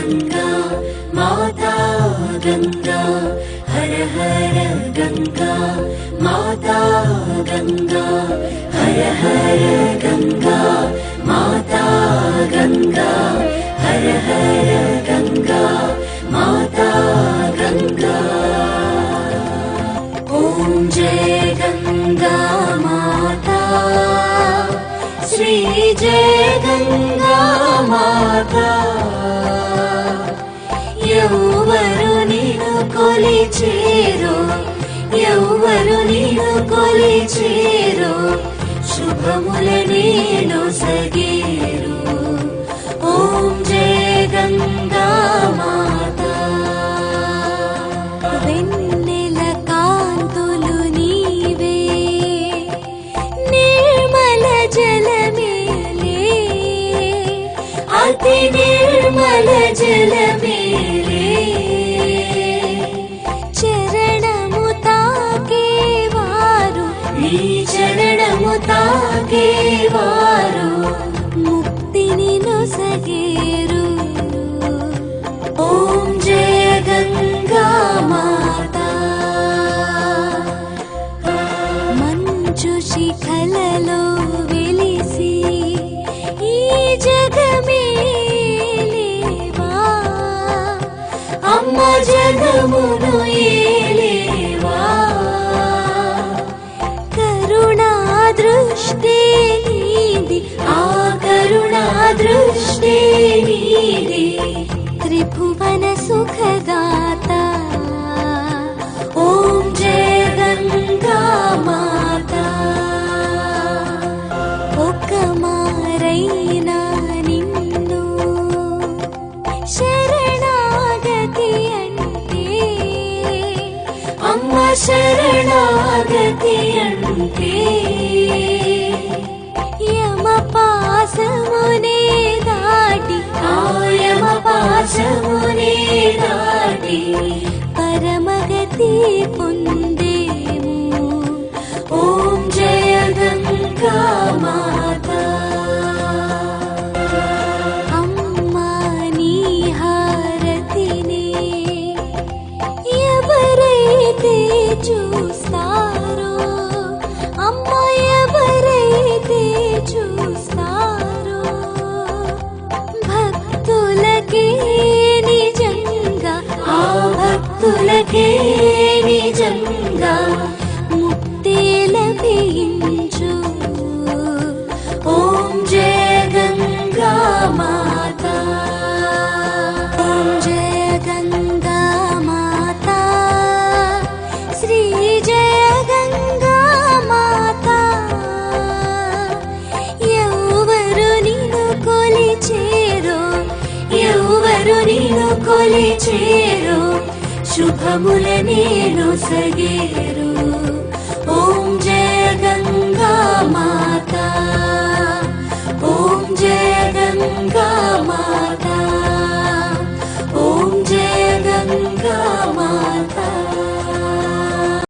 गंगा माता गंगा हर हर गंगा माता गंगा हर हर गंगा माता गंगा हर हर गंगा माता गंगा। ओम जय गंगा माता श्री जय गंगा माता ఎవ్వరు నిన్ను కొలిచేరో ఎవ్వరు నిన్ను కొలిచేరో శుభములనే నొసగేరు। ఓం జయ గంగా మాతా। వెన్నెల కాంతులు నీవే నిర్మల జలమేలే అతి నిర్మల జలమే చరణము తాకేవారు ముక్తిని నొసగేరు। ఓం జయ గంగా మాతా। మంచు శిఖలలో వెలిసి ఈ జగమేలేవా అమ్మ జగమును ఏలేవా। దృష్టి నీది ఆ కరుణా దృష్టి నీది త్రిభువన సుఖదాత। ఓం జయ గంగా మాతా। ఒక మారైనా నిన్ను శరణాగతి అంటే అమ్మ శరణాగతి అంటే పాశమునే దాటి ఆయమ పాశమునే దాటి పరమగతి పొందేము। ఓం జయ గంగా మాతా। అమ్మా నీ హారతినే ఎవరైతే చూస్తారో అమ్మ ఎవరైతే చూస్తారో భక్తులకే నిజంగా ఆ భక్తులకే నిజంగా ముక్తి లభించు। ఓం జయ గంగా మాతా। ఓం జయ గంగా మాతా శ్రీ జయ గంగా మాతా। ఎవ్వరు నిన్ను కొలిచేరో శుభములనే నొసగేరు। ఓం జయ గంగా మాతా।